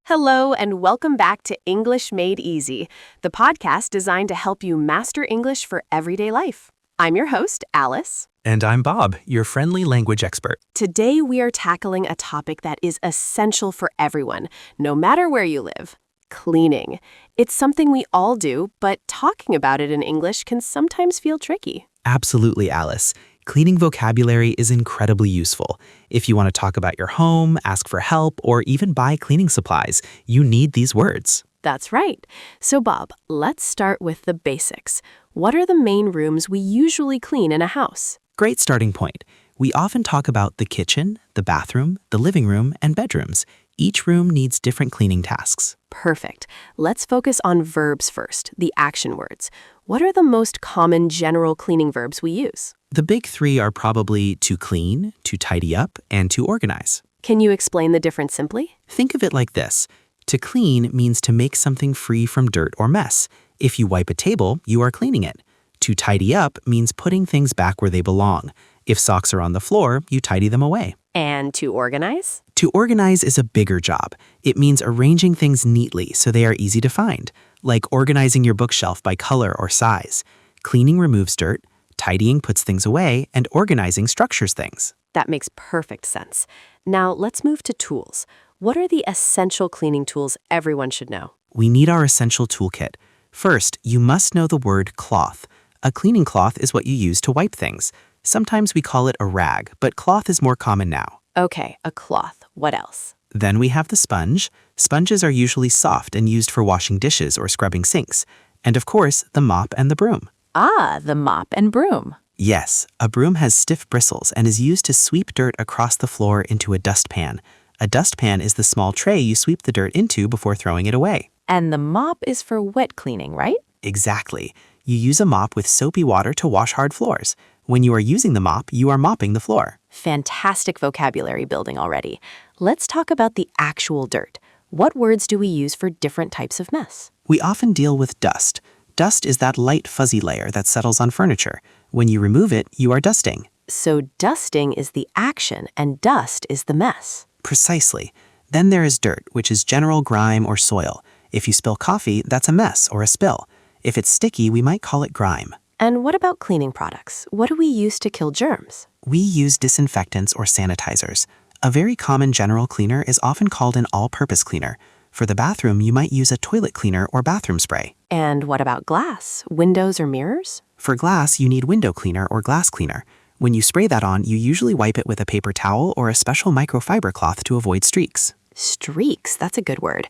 Hello, and welcome back to English Made Easy, the podcast designed to help you master English for everyday life. I'm your host, Alice. And I'm Bob, your friendly language expert. Today, we are tackling a topic that is essential for everyone, no matter where you live: cleaning. It's something we all do, but talking about it in English can sometimes feel tricky. Absolutely, Alice. Cleaning vocabulary is incredibly useful. If you want to talk about your home, ask for help, or even buy cleaning supplies, you need these words. That's right. So, Bob, let's start with the basics. What are the main rooms we usually clean in a house? Great starting point. We often talk about the kitchen, the bathroom, the living room, and bedrooms. Each room needs different cleaning tasks. Perfect. Let's focus on verbs first, the action words. What are the most common general cleaning verbs we use? The big three are probably to clean, to tidy up, and to organize. Can you explain the difference simply? Think of it like this. To clean means to make something free from dirt or mess. If you wipe a table, you are cleaning it. To tidy up means putting things back where they belong. If socks are on the floor, you tidy them away. And to organize? To organize is a bigger job. It means arranging things neatly so they are easy to find, like organizing your bookshelf by color or size. Cleaning removes dirt, tidying puts things away, and organizing structures things. That makes perfect sense. Now let's move to tools. What are the essential cleaning tools everyone should know? We need our essential toolkit. First, you must know the word cloth. A cleaning cloth is what you use to wipe things. Sometimes we call it a rag, but cloth is more common now. Okay, a cloth. What else? Then we have the sponge. Sponges are usually soft and used for washing dishes or scrubbing sinks. And of course, the mop and the broom. Ah, the mop and broom. Yes, a broom has stiff bristles and is used to sweep dirt across the floor into a dustpan. A dustpan is the small tray you sweep the dirt into before throwing it away. And the mop is for wet cleaning, right? Exactly. You use a mop with soapy water to wash hard floors. When you are using the mop, you are mopping the floor. Fantastic vocabulary building already. Let's talk about the actual dirt. What words do we use for different types of mess? We often deal with dust. Dust is that light fuzzy layer that settles on furniture. When you remove it, you are dusting. So dusting is the action and dust is the mess. Precisely. Then there is dirt, which is general grime or soil. If you spill coffee, that's a mess or a spill. If it's sticky, we might call it grime. And what about cleaning products? What do we use to kill germs? We use disinfectants or sanitizers. A very common general cleaner is often called an all-purpose cleaner. For the bathroom, you might use a toilet cleaner or bathroom spray. And what about glass, windows, or mirrors? For glass, you need window cleaner or glass cleaner. When you spray that on, you usually wipe it with a paper towel or a special microfiber cloth to avoid streaks. Streaks, that's a good word.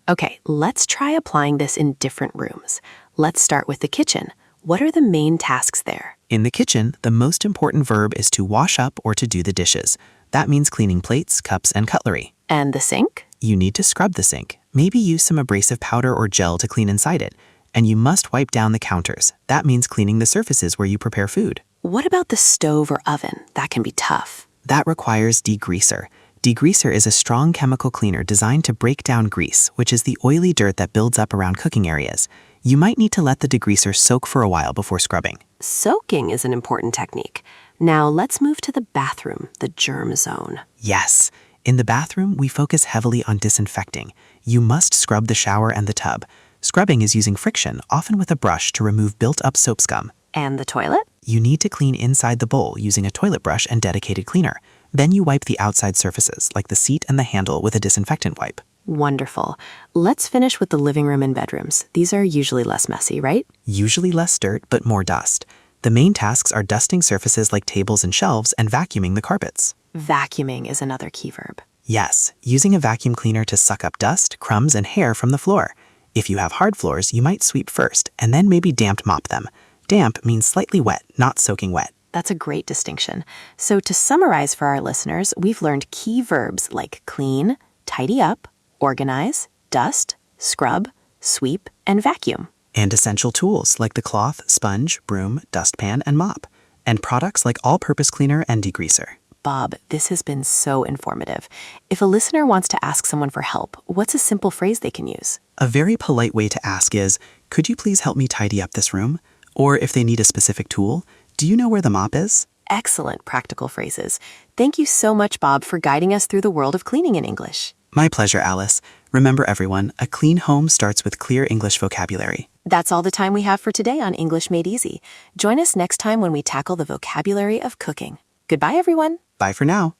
Okay, let's try applying this in different rooms. Let's start with the kitchen. What are the main tasks there? In the kitchen, the most important verb is to wash up or to do the dishes. That means cleaning plates, cups, and cutlery. And the sink? You need to scrub the sink. Maybe use some abrasive powder or gel to clean inside it. And you must wipe down the counters. That means cleaning the surfaces where you prepare food. What about the stove or oven? That can be tough. That requires degreaser. Degreaser is a strong chemical cleaner designed to break down grease, which is the oily dirt that builds up around cooking areas. You might need to let the degreaser soak for a while before scrubbing. Soaking is an important technique. Now let's move to the bathroom, the germ zone. Yes. In the bathroom, we focus heavily on disinfecting. You must scrub the shower and the tub. Scrubbing is using friction, often with a brush, to remove built-up soap scum. And the toilet? You need to clean inside the bowl using a toilet brush and dedicated cleaner. Then you wipe the outside surfaces, like the seat and the handle, with a disinfectant wipe. Wonderful. Let's finish with the living room and bedrooms. These are usually less messy, right? Usually less dirt, but more dust. The main tasks are dusting surfaces like tables and shelves and vacuuming the carpets. Vacuuming is another key verb. Yes, using a vacuum cleaner to suck up dust, crumbs, and hair from the floor. If you have hard floors, you might sweep first, and then maybe damp mop them. Damp means slightly wet, not soaking wet. That's a great distinction. So to summarize for our listeners, we've learned key verbs like clean, tidy up, organize, dust, scrub, sweep, and vacuum. And essential tools like the cloth, sponge, broom, dustpan, and mop. And products like all-purpose cleaner and degreaser. Bob, this has been so informative. If a listener wants to ask someone for help, what's a simple phrase they can use? A very polite way to ask is, could you please help me tidy up this room? Or if they need a specific tool, do you know where the mop is? Excellent practical phrases. Thank you so much, Bob, for guiding us through the world of cleaning in English. My pleasure, Alice. Remember, everyone, a clean home starts with clear English vocabulary. That's all the time we have for today on English Made Easy. Join us next time when we tackle the vocabulary of cooking. Goodbye, everyone. Bye for now.